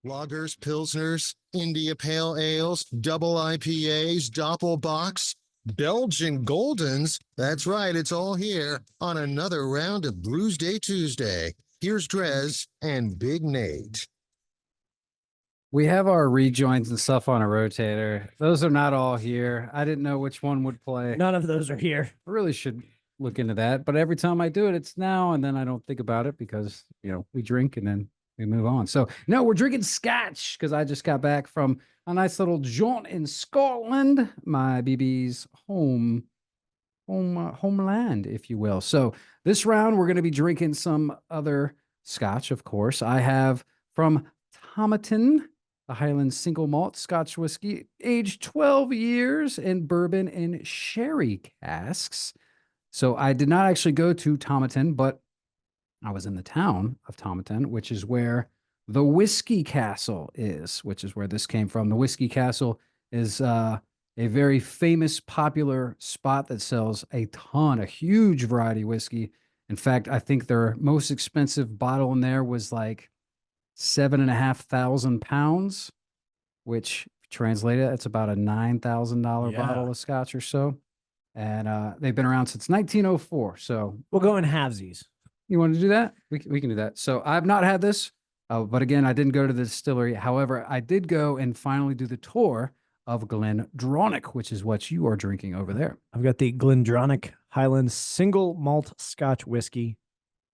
Lagers, Pilsners, India Pale Ales, double IPAs, Doppelbocks, Belgian Goldens. That's right, it's all here on another round of Brewsday Tuesday. Here's DreZ and Big Nate. We have our rejoins and stuff on a rotator. Those are not all here. I didn't know which one would play. None of those are here. I really should look into that. But every time I do it, it's now, and then I don't think about it because, we drink and then we move on. So, no, we're drinking Scotch because I just got back from a nice little jaunt in Scotland, my BB's homeland, if you will. So this round, we're going to be drinking some other Scotch, of course. I have from Tomatin, the Highland single malt Scotch whiskey, aged 12 years in bourbon and sherry casks. So I did not actually go to Tomatin, but I was in the town of Tomatin, which is where the Whiskey Castle is, which is where this came from. The Whiskey Castle is a very famous, popular spot that sells a huge variety of whiskey. In fact, I think their most expensive bottle in there was like £7,500, which translated, it's about a $9,000 bottle of Scotch or so. And they've been around since 1904. So we'll go in halvesies. You want to do that? We can do that. So I've not had this, but again, I didn't go to the distillery. However, I did go and finally do the tour of GlenDronach, which is what you are drinking over there. I've got the GlenDronach Highland single malt Scotch whiskey,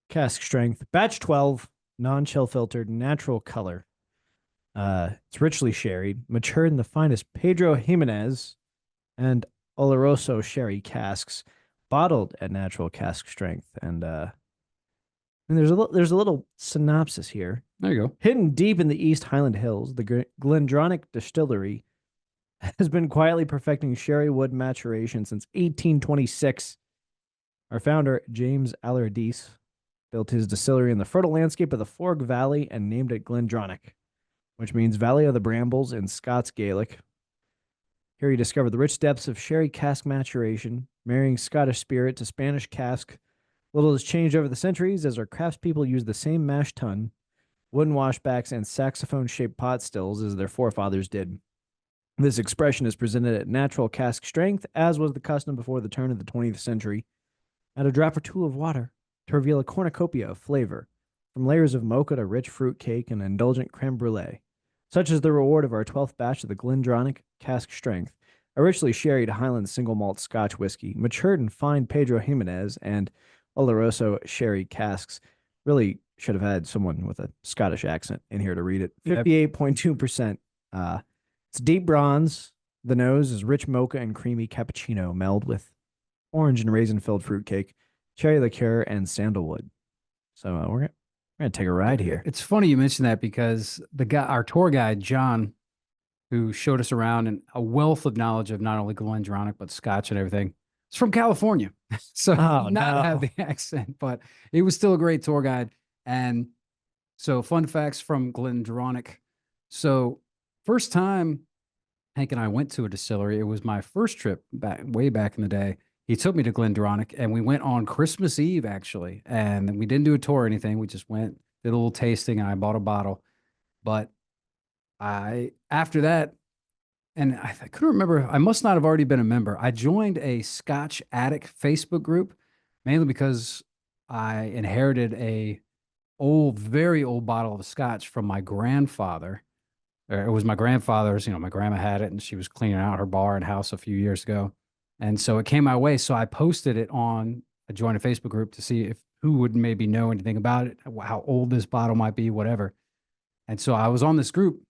cask strength, batch 12, non-chill filtered, natural color. It's richly sherried, matured in the finest Pedro Jimenez and Oloroso sherry casks, bottled at natural cask strength. And there's a little synopsis here. There you go. Hidden deep in the East Highland Hills, the GlenDronach Distillery has been quietly perfecting sherry wood maturation since 1826. Our founder, James Allardyce, built his distillery in the fertile landscape of the Forg Valley and named it GlenDronach, which means Valley of the Brambles in Scots Gaelic. Here he discovered the rich depths of sherry cask maturation, marrying Scottish spirit to Spanish cask. Little has changed over the centuries as our craftspeople use the same mash tun, wooden washbacks, and saxophone-shaped pot stills as their forefathers did. This expression is presented at natural cask strength, as was the custom before the turn of the 20th century. Add a drop or two of water to reveal a cornucopia of flavor, from layers of mocha to rich fruit cake and indulgent creme brulee. Such is the reward of our 12th batch of the GlenDronach cask strength, a richly sherried Highland single malt Scotch whiskey, matured in fine Pedro Jimenez and Oloroso sherry casks. Really should have had someone with a Scottish accent in here to read it. 58.2%. It's deep bronze. The nose is rich mocha and creamy cappuccino meld with orange and raisin-filled fruitcake, cherry liqueur, and sandalwood. So we're gonna take a ride here. It's funny you mentioned that because our tour guide, John, who showed us around and a wealth of knowledge of not only GlenDronach, but Scotch and everything, is from California. So not have the accent, but he was still a great tour guide. And so fun facts from GlenDronach. So first time Hank and I went to a distillery, it was my first trip way back in the day. He took me to GlenDronach and we went on Christmas Eve, actually. And we didn't do a tour or anything. We just went, did a little tasting, and I bought a bottle. But after that, and I couldn't remember, I must not have already been a member. I joined a Scotch Addict Facebook group, mainly because I inherited a very old bottle of Scotch from my grandfather. It was my grandfather's, my grandma had it and she was cleaning out her bar and house a few years ago. And so it came my way. So I posted it I joined a Facebook group to see who would maybe know anything about it, how old this bottle might be, whatever. And so I was on this group,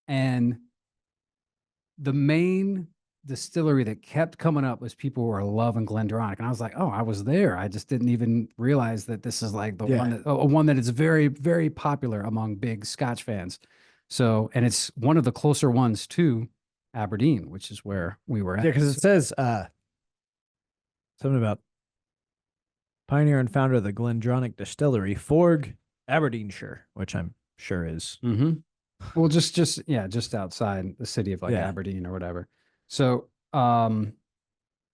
and the main distillery that kept coming up was people who were loving GlenDronach. And I was like, oh, I was there. I just didn't even realize that this is like the one that is very, very popular among big Scotch fans. So, and it's one of the closer ones to Aberdeen, which is where we were at. Yeah, because it says something about pioneer and founder of the GlenDronach Distillery, Forg, Aberdeenshire, which I'm sure is. Mm-hmm. Well, just outside the city of Aberdeen or whatever. So now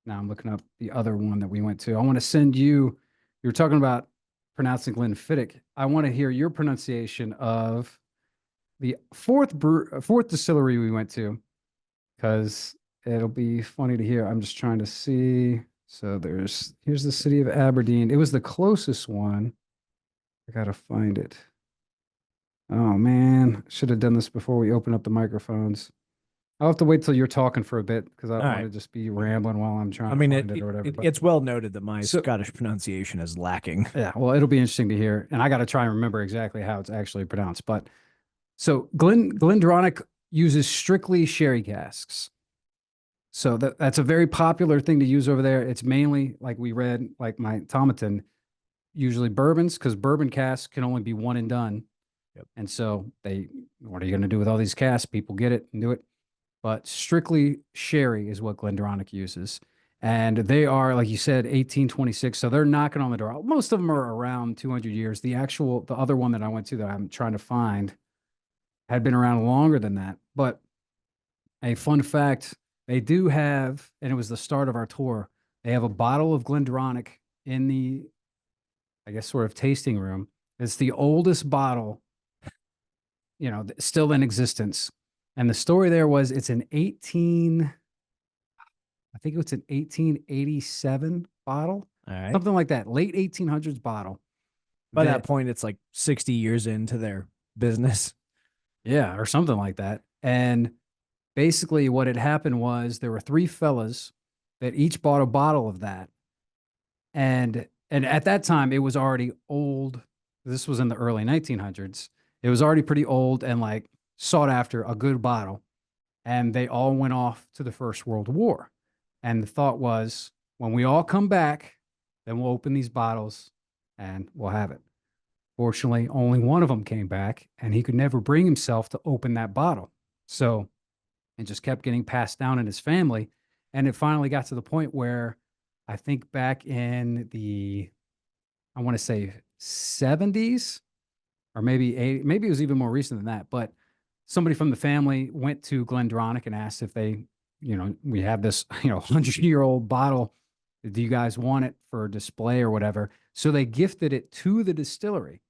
I'm looking up the other one that we went to. I want to send you were talking about pronouncing Glenfiddich. I want to hear your pronunciation of the fourth distillery we went to, because it'll be funny to hear. I'm just trying to see. So here's the city of Aberdeen. It was the closest one. I gotta find it. Oh man, should have done this before we open up the microphones. I'll have to wait till you're talking for a bit because I don't want to just be rambling while I'm trying to find it or whatever. It's well noted that my Scottish pronunciation is lacking. Yeah, well, it'll be interesting to hear, and I got to try and remember exactly how it's actually pronounced. But so Glendronach uses strictly sherry casks. So that's a very popular thing to use over there. It's mainly, like we read, like my Tomatin, usually bourbons, because bourbon casks can only be one and done. Yep. And so what are you going to do with all these casks? People get it and do it. But strictly sherry is what Glendronach uses. And they are, like you said, 1826. So they're knocking on the door. Most of them are around 200 years. The other one that I went to that I'm trying to find had been around longer than that. But a fun fact, they do have, and it was the start of our tour, they have a bottle of Glendronach in the, I guess, sort of tasting room. It's the oldest bottle, still in existence. And the story there was it's an 1887 bottle. All right. Something like that. Late 1800s bottle. By that point, it's like 60 years into their business. Yeah, or something like that. And basically what had happened was there were three fellas that each bought a bottle of that. And at that time, it was already old. This was in the early 1900s. It was already pretty old and like sought after, a good bottle. And they all went off to the First World War. And the thought was, when we all come back, then we'll open these bottles and we'll have it. Fortunately, only one of them came back, and he could never bring himself to open that bottle. So it just kept getting passed down in his family. And it finally got to the point where I think back in I want to say 70s, or maybe 80, maybe it was even more recent than that. But somebody from the family went to Glendronach and asked if they, we have this, 100-year-old bottle. Do you guys want it for display or whatever? So they gifted it to the distillery.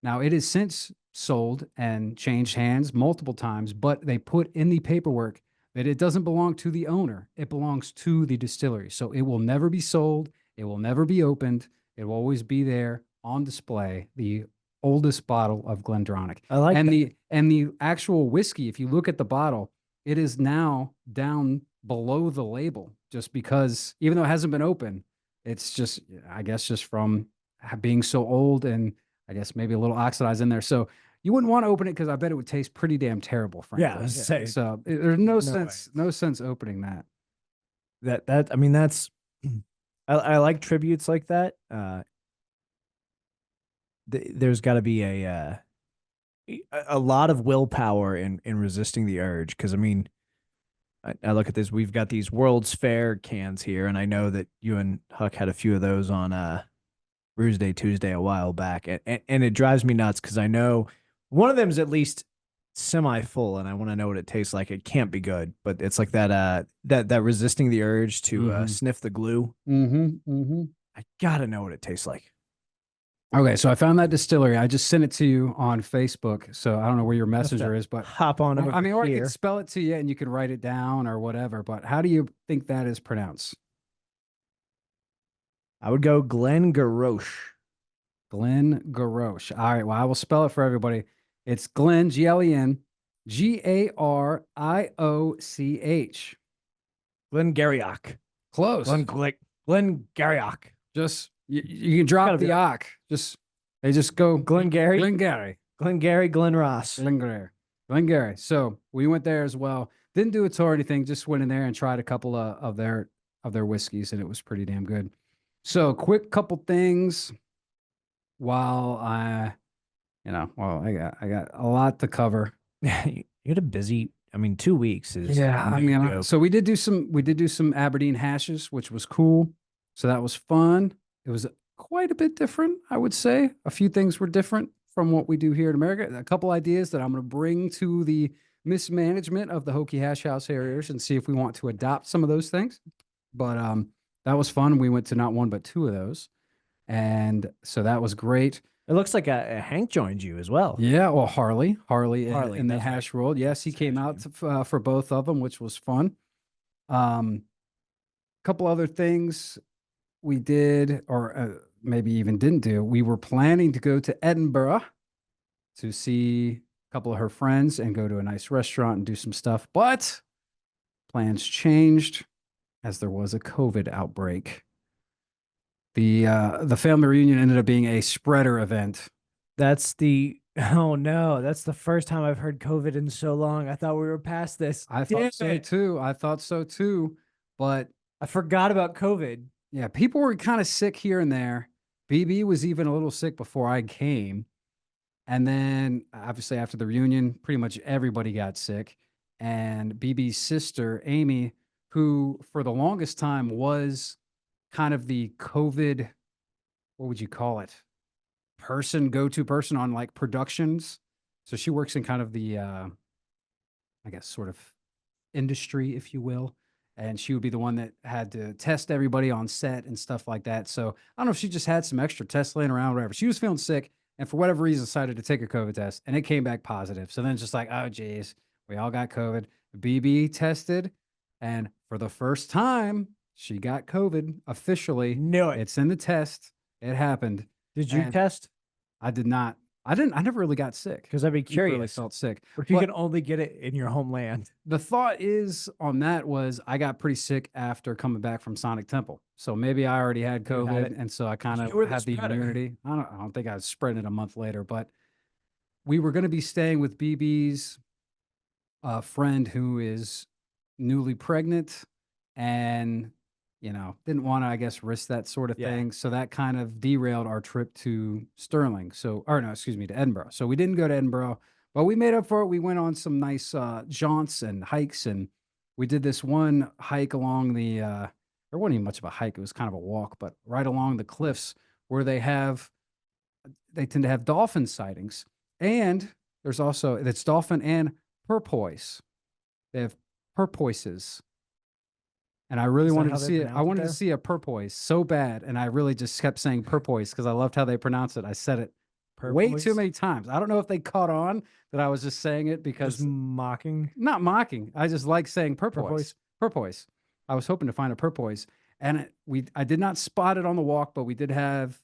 Now, it has since sold and changed hands multiple times, but they put in the paperwork that it doesn't belong to the owner. It belongs to the distillery. So it will never be sold. It will never be opened. It will always be there on display, the oldest bottle of Glendronach. I like that. The actual whiskey, if you look at the bottle, it is now down below the label, just because, even though it hasn't been open, it's just, I guess, just from being so old, and I guess maybe a little oxidized in there. So you wouldn't want to open it because I bet it would taste pretty damn terrible, frankly. Yeah, so there's no sense opening that. I mean, that's, I like tributes like that. There's got to be a lot of willpower in resisting the urge. Because I mean, I look at this. We've got these World's Fair cans here, and I know that you and Huck had a few of those on Brewsday Tuesday a while back, and it drives me nuts because I know one of them is at least semi-full, and I want to know what it tastes like. It can't be good, but it's like that resisting the urge to sniff the glue. I gotta know what it tastes like. Okay, so I found that distillery. I just sent it to you on Facebook, so I don't know where your messenger is, but hop on over or I here. could spell it to you and you can write it down or whatever. But how do you think that is pronounced? I would go Glengarioch. Glengarioch. All right, well, I will spell it for everybody. It's Glen, Glen, Garioch. Glengarioch. Close. Glengarioch. Just you can drop the ock. They just go Glengarry. Glenross. Glengarry. Glengarry. So we went there as well. Didn't do a tour or anything. Just went in there and tried a couple of their whiskeys, and it was pretty damn good. So quick couple things while I got a lot to cover. You had a busy, 2 weeks is so we did do some Aberdeen hashes, which was cool. So that was fun. It was quite a bit different, I would say. A few things were different from what we do here in America. A couple ideas that I'm going to bring to the mismanagement of the Hokie Hash House Harriers and see if we want to adopt some of those things. But that was fun. We went to not one, but two of those. And so that was great. It looks like a Hank joined you as well. Yeah, well, Harley Harley, in the that's right. hash world. Yes, he came out for both of them, which was fun. Couple other things we did, or maybe even didn't do. We were planning to go to Edinburgh to see a couple of her friends and go to a nice restaurant and do some stuff, but plans changed as there was a COVID outbreak. The family reunion ended up being a spreader event. That's the oh no, that's the first time I've heard COVID in so long. I thought we were past this. I Damn thought so it. too. I thought so too. But I forgot about COVID. yeah, people were kind of sick here and there. BB was even a little sick before I came. And then obviously after the reunion, pretty much everybody got sick. And BB's sister, Amy, who for the longest time was kind of the COVID, what would you call it? Go-to person on like productions. So she works in kind of the I guess sort of industry, if you will. And she would be the one that had to test everybody on set and stuff like that. So I don't know if she just had some extra tests laying around, whatever. She was feeling sick and for whatever reason decided to take a COVID test and it came back positive. So then it's just like, oh geez, we all got COVID. BB tested, and for the first time, she got COVID officially. Knew it. It's in the test. It happened. Did you And test? I did not. I never really got sick. Because I'd be Never really curious. felt sick. What if you But can only get it in your homeland? the thought is on that was I got pretty sick after coming back from Sonic Temple. So maybe I already had You had COVID. it. And so I kind You were of the had the spreader. immunity. I don't think I was spreading it a month later, but we were going to be staying with BB's friend who is newly pregnant and, didn't want to, I guess, risk that sort of Yeah. thing. So that kind of derailed our trip to Sterling. To Edinburgh. So we didn't go to Edinburgh, but we made up for it. We went on some nice jaunts and hikes, and we did this one hike along the, there wasn't even much of a hike. It was kind of a walk, but right along the cliffs where they tend to have dolphin sightings. And it's dolphin and porpoise. They have porpoises. And I really Is that wanted how to they see it. I pronounce it wanted to there? see a porpoise so bad. And I really just kept saying porpoise because I loved how they pronounce it. I said it way too Porpoise? many times. I don't know if they caught on that I was just saying it because Just mocking. not mocking. I just like saying porpoise. Porpoise. Porpoise. I was hoping to find a porpoise. And I did not spot it on the walk, but we did have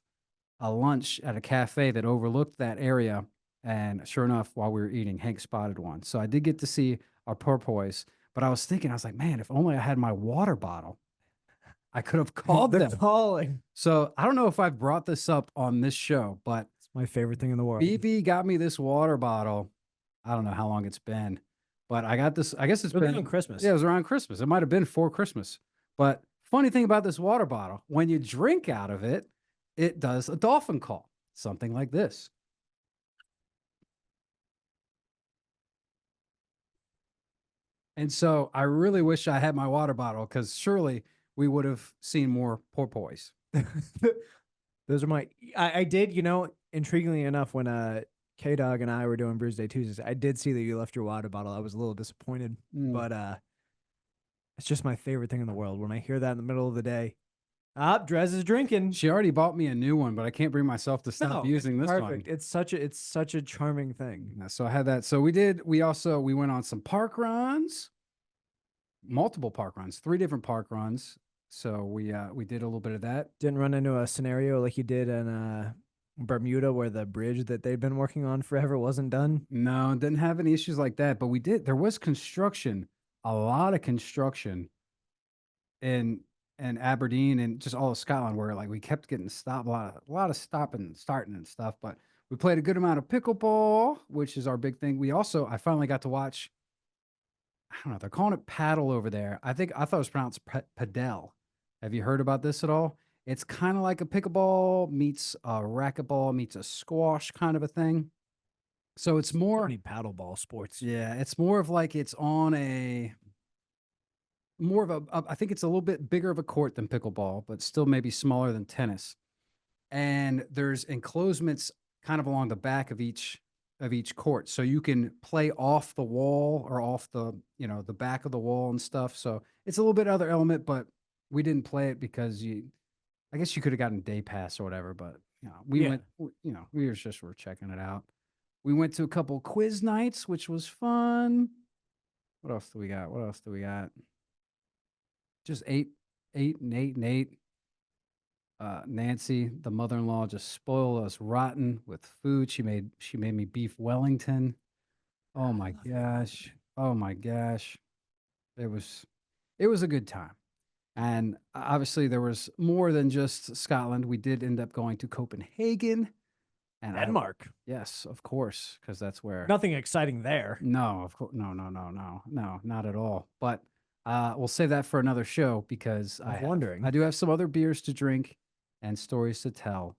a lunch at a cafe that overlooked that area. And sure enough, while we were eating, Hank spotted one. So I did get to see a porpoise. But I was like, man, if only I had my water bottle, I could have called They're them. calling. So I don't know if I've brought this up on this show, but It's my favorite thing in the world. BB got me this water bottle. I don't know how long it's been, but I got this. I guess it's It was been around Christmas. Yeah, it was around Christmas. It might have been for Christmas. But funny thing about this water bottle, when you drink out of it, it does a dolphin call, something like this. And so I really wish I had my water bottle because surely we would have seen more porpoise. Those are I did, intriguingly enough, when K-Dog and I were doing Brewsday Tuesdays, I did see that you left your water bottle. I was a little disappointed, but it's just my favorite thing in the world. When I hear that in the middle of the day, DreZ is drinking. She already bought me a new one, but I can't bring myself to stop using this perfect. one. It's such a charming thing. Yeah, so I had that. So we went on some park runs, multiple park runs, 3 different park runs. So we did a little bit of that. Didn't run into a scenario like you did in Bermuda where the bridge that they've been working on forever wasn't done. No, didn't have any issues like that, but there was construction, a lot of construction in Aberdeen and just all of Scotland where like we kept getting stopped, a lot of stopping and starting and stuff, but we played a good amount of pickleball, which is our big thing. I finally got to watch, I don't know, they're calling it paddle over there. I thought it was pronounced padel. Have you heard about this at all? It's kind of like a pickleball meets a racquetball meets a squash kind of a thing. So it's more paddleball sports. Yeah, it's more of like it's on I think it's a little bit bigger of a court than pickleball, but still maybe smaller than tennis. And there's enclosements kind of along the back of each court. So you can play off the wall or off the back of the wall and stuff. So it's a little bit other element, but we didn't play it because I guess you could have gotten day pass or whatever, but we went, we were checking it out. We went to a couple quiz nights, which was fun. What else do we got? Just eight and eight. Nancy, the mother-in-law, just spoiled us rotten with food. She made me beef Wellington. Oh my gosh. Oh my gosh. It was a good time. And obviously there was more than just Scotland. We did end up going to Copenhagen and Denmark. Yes, of course, because that's where Nothing exciting there. No, of course, no, not at all. But we'll save that for another show because I do have some other beers to drink and stories to tell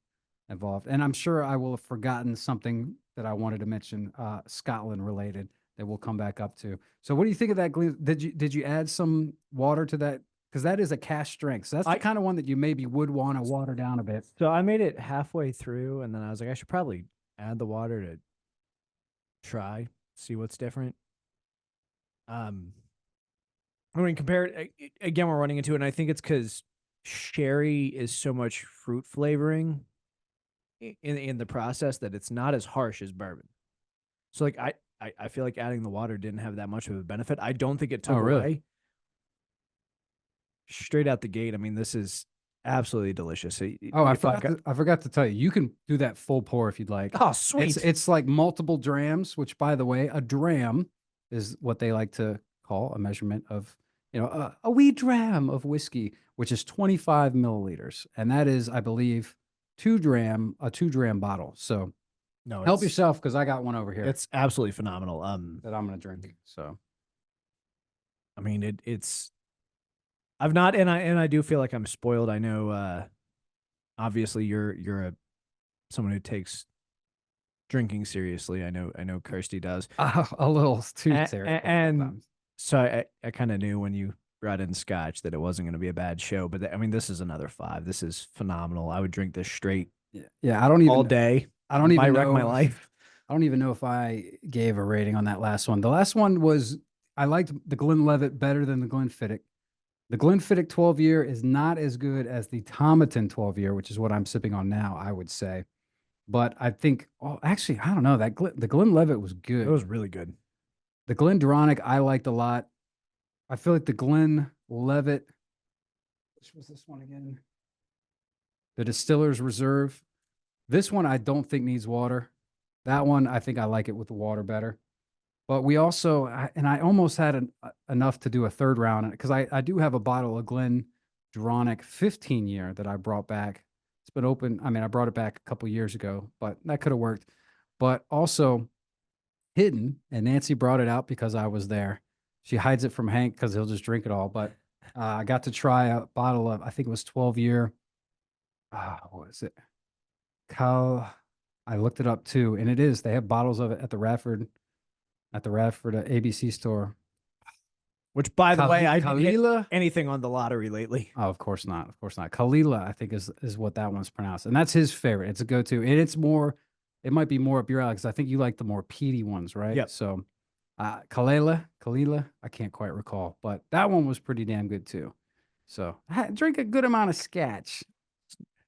involved, and I'm sure I will have forgotten something that I wanted to mention, Scotland related, that we'll come back up to. So, what do you think of that? Did you add some water to that? Because that is a cask strength. So that's the kind of one that you maybe would want to water down a bit. So I made it halfway through, and then I was like, I should probably add the water to try, see what's different. I mean, compared again, we're running into it, and I think it's because sherry is so much fruit flavoring in the process that it's not as harsh as bourbon. So, like, I feel like adding the water didn't have that much of a benefit. I don't think it took away. Straight out the gate, I mean, this is absolutely delicious. I forgot to tell you, you can do that full pour if you'd like. Oh, sweet. It's like multiple drams, which, by the way, a dram is what they like to call a measurement of, a wee dram of whiskey, which is 25 milliliters. And that is, I believe, a 2 dram bottle. So help yourself, because I got one over here. It's absolutely phenomenal. That I'm going to drink. So, I mean, it's, I've not, and I do feel like I'm spoiled. I know, obviously you're someone who takes drinking seriously. I know Kirsty does. A little too serious. And so I kind of knew when you brought in Scotch that it wasn't going to be a bad show, but I mean, this is another 5. This is phenomenal. I would drink this straight. Yeah. I don't even all day. I don't even wreck my life. I don't even know if I gave a rating on that last one. The last one was, I liked the Glenlivet better than the Glenfiddich. The Glenfiddich 12-year is not as good as the Tomatin 12-year, which is what I'm sipping on now, I would say. But I think, actually, I don't know. The Glenlivet was good. It was really good. The Glendronach I liked a lot. I feel like the Glenlivet, which was this one again? The Distiller's Reserve. This one I don't think needs water. That one, I think I like it with the water better. But we also, and I almost had enough to do a third round, because I do have a bottle of Glendronach 15-year that I brought back. It's been open. I mean, I brought it back a couple years ago, but that could have worked. But also hidden, and Nancy brought it out because I was there. She hides it from Hank because he'll just drink it all. But I got to try a bottle of, I think it was 12-year. What is it? I looked it up too, and it is. They have bottles of it at the Radford ABC store. Which, by the way, I didn't hit Kalila? anything on the lottery lately. Oh, of course not. Of course not. Kalila, I think, is what that one's pronounced. And that's his favorite. It's a go-to. And it's more, it might be more up your alley, because I think you like the more peaty ones, right? Yep. So Kalila, I can't quite recall. But that one was pretty damn good too. So drink a good amount of Scotch.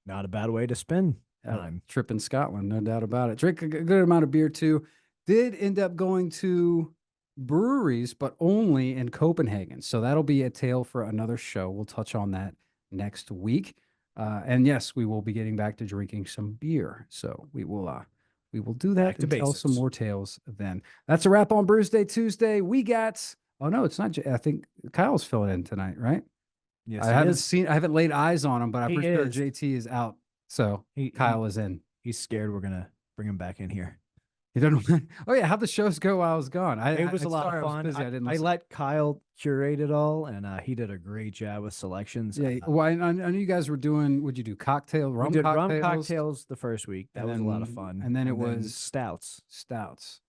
Not a bad way to spend time. Trip in Scotland, no doubt about it. Drink a good amount of beer too. Did end up going to breweries, but only in Copenhagen. So that'll be a tale for another show. We'll touch on that next week. And yes, we will be getting back to drinking some beer. So we will do that and tell some more tales then. That's a wrap on Brewsday Tuesday. We got, oh no, it's not. I think Kyle's filling in tonight, right? Yes, I haven't laid eyes on him, but I'm pretty sure JT is out. So Kyle is in. He's scared we're going to bring him back in here. You don't. Oh yeah, how'd the shows go while I was gone? It was a lot of fun. I let Kyle curate it all, and he did a great job with selections. Yeah, well, I know you guys were doing. What'd you do? Cocktail, rum cocktails the first week. That was a lot of fun. And then it was stouts.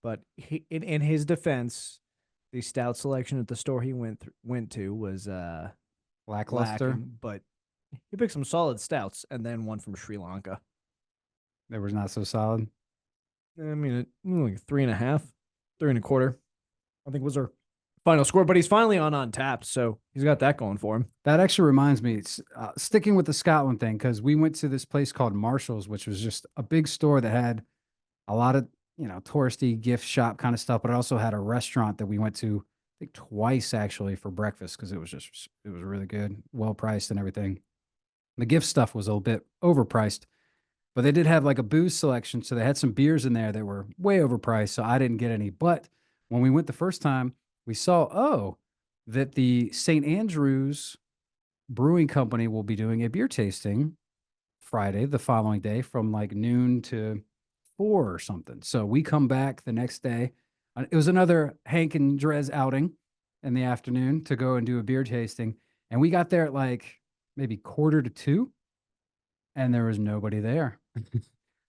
But in his defense, the stout selection at the store he went to was lackluster. But he picked some solid stouts, and then one from Sri Lanka. That was not so solid. I mean, like 3.5, 3.25, I think was our final score, but he's finally on tap, so he's got that going for him. That actually reminds me, sticking with the Scotland thing, because we went to this place called Marshall's, which was just a big store that had a lot of, touristy gift shop kind of stuff, but it also had a restaurant that we went to, I think twice actually for breakfast because it was really good, well priced and everything. The gift stuff was a little bit overpriced, but they did have like a booze selection. So they had some beers in there that were way overpriced. So I didn't get any. But when we went the first time, we saw, that the St. Andrews Brewing Company will be doing a beer tasting Friday, the following day, from like noon to 4 or something. So we come back the next day. It was another Hank and DreZ outing in the afternoon to go and do a beer tasting. And we got there at like maybe 1:45, and there was nobody there.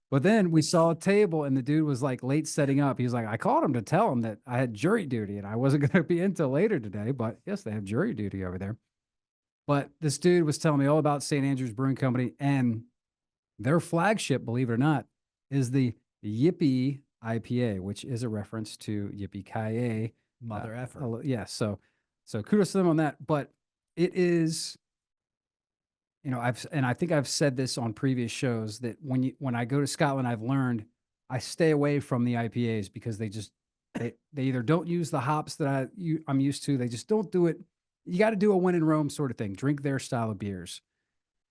But then we saw a table and the dude was like late setting up. He was like, I called him to tell him that I had jury duty and I wasn't going to be in till later today. But yes, they have jury duty over there. But this dude was telling me all about St. Andrews Brewing Company, and their flagship, believe it or not, is the Yippee IPA, which is a reference to Yippee-ki-yay. Mother effer. Yeah. So kudos to them on that. But it is, I think I've said this on previous shows that when I go to Scotland, I've learned I stay away from the IPAs because they either don't use the hops that I'm used to. They just don't do it. You got to do a when in Rome sort of thing. Drink their style of beers.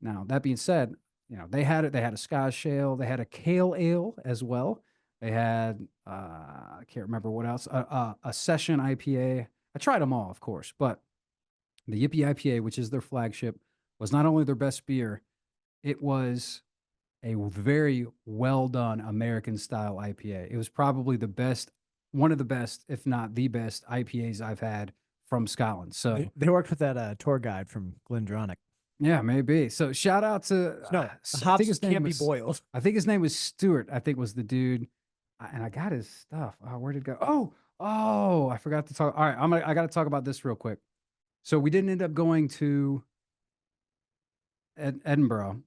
Now, that being said, they had it. They had a Scotch ale. They had a kale ale as well. They had, I can't remember what else, a session IPA. I tried them all, of course, but the Yippee IPA, which is their flagship, was not only their best beer, it was a very well done American style IPA. It was probably the best, one of the best, if not the best IPAs I've had from Scotland. So they worked with that tour guide from Glendronach. Yeah, maybe. So shout out to hops can't be boiled. I think his name was Stuart. I think was the dude, and I got his stuff. Oh, where did it go? Oh, I forgot to talk. All right, I got to talk about this real quick. So we didn't end up going to Edinburgh.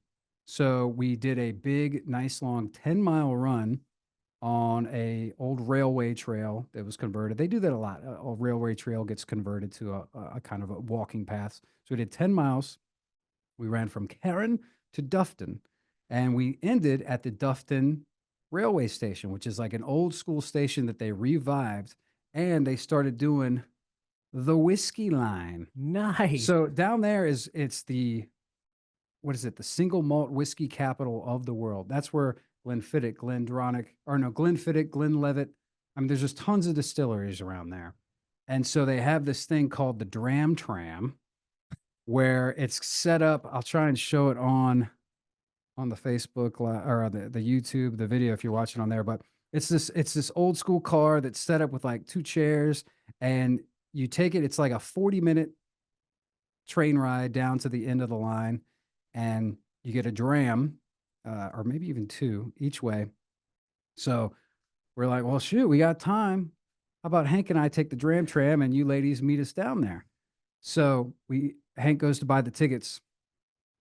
So we did a big, nice, long 10-mile run on a old railway trail that was converted. They do that a lot. A railway trail gets converted to a kind of a walking path. So we did 10 miles. We ran from Cairn to Dufton, and we ended at the Dufton railway station, which is like an old school station that they revived, and they started doing the whiskey line. Nice. So down there it's the, what is it? The single malt whiskey capital of the world. That's where Glenfiddich, Glenlivet. I mean, there's just tons of distilleries around there. And so they have this thing called the Dram Tram, where it's set up. I'll try and show it on the Facebook or the YouTube, the video if you're watching on there. But it's this old school car that's set up with like 2 chairs, and you take it. It's like a 40-minute train ride down to the end of the line, and you get a dram, or maybe even 2 each way. So we're like, well, shoot, we got time. How about Hank and I take the Dram Tram and you ladies meet us down there? So Hank goes to buy the tickets.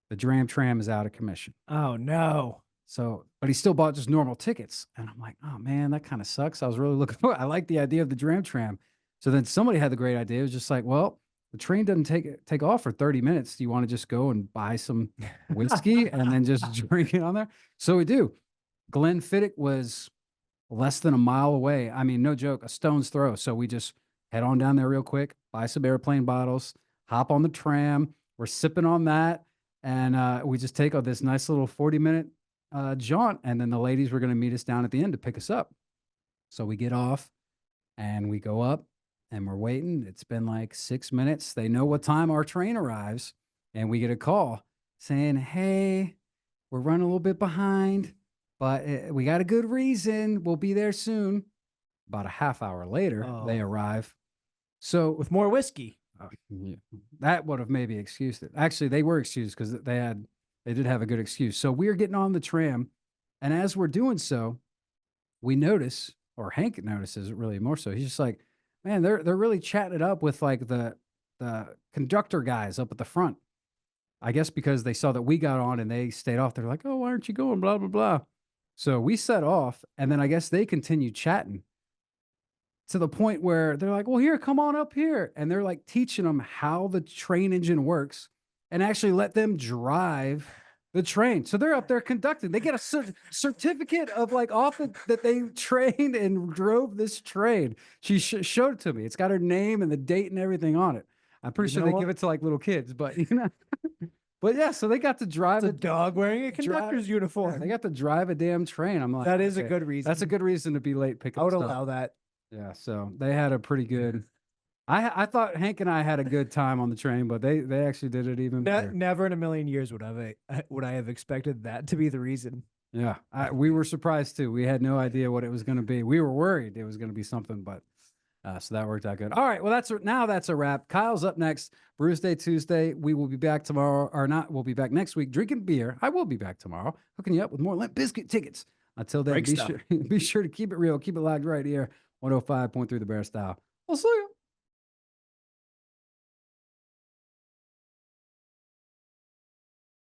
The Dram Tram is out of commission. Oh no. So, but he still bought just normal tickets. And I'm like, oh man, that kind of sucks. I was really looking for it. I like the idea of the Dram Tram. So then somebody had the great idea. It was just like, well, the train doesn't take off for 30 minutes. Do you want to just go and buy some whiskey and then just drink it on there? So we do. Glenfiddich was less than a mile away. I mean, no joke, a stone's throw. So we just head on down there real quick, buy some airplane bottles, hop on the tram. We're sipping on that. And we just take this nice little 40-minute jaunt. And then the ladies were going to meet us down at the end to pick us up. So we get off and we go up. And we're waiting. It's been like 6 minutes. They know what time our train arrives. And we get a call saying, hey, we're running a little bit behind, but we got a good reason. We'll be there soon. About a half hour later, they arrive. So with more whiskey. Yeah, that would have maybe excused it. Actually, they were excused because they did have a good excuse. So we're getting on the tram. And as we're doing so, we notice, or Hank notices it really more so. He's just like, man, they're really chatting it up with like the conductor guys up at the front. I guess because they saw that we got on and they stayed off. They're like, oh, why aren't you going? Blah, blah, blah. So we set off, and then I guess they continued chatting to the point where they're like, well, here, come on up here. And they're like teaching them how the train engine works and actually let them drive the train. So they're up there conducting. They get a certificate of like that they trained and drove this train. She showed it to me. It's got her name and the date and everything on it. I'm pretty sure they give it to like little kids, but but yeah, so they got to drive a dog wearing a conductor's uniform. Yeah, they got to drive a damn train. I'm like, that is a good reason. That's a good reason to be late picking up I would stuff. allow that. Yeah, so they had a pretty good. I thought Hank and I had a good time on the train, but they actually did it even better. Never in a million years would I have expected that to be the reason. Yeah, we were surprised too. We had no idea what it was going to be. We were worried it was going to be something, but so that worked out good. All right, well that's a wrap. Kyle's up next. Brewsday Tuesday. We will be back tomorrow, or not? We'll be back next week drinking beer. I will be back tomorrow, hooking you up with more Limp Bizkit tickets. Until then, be sure to keep it real, keep it locked right here. 105.3 The Bear Style. We'll see you.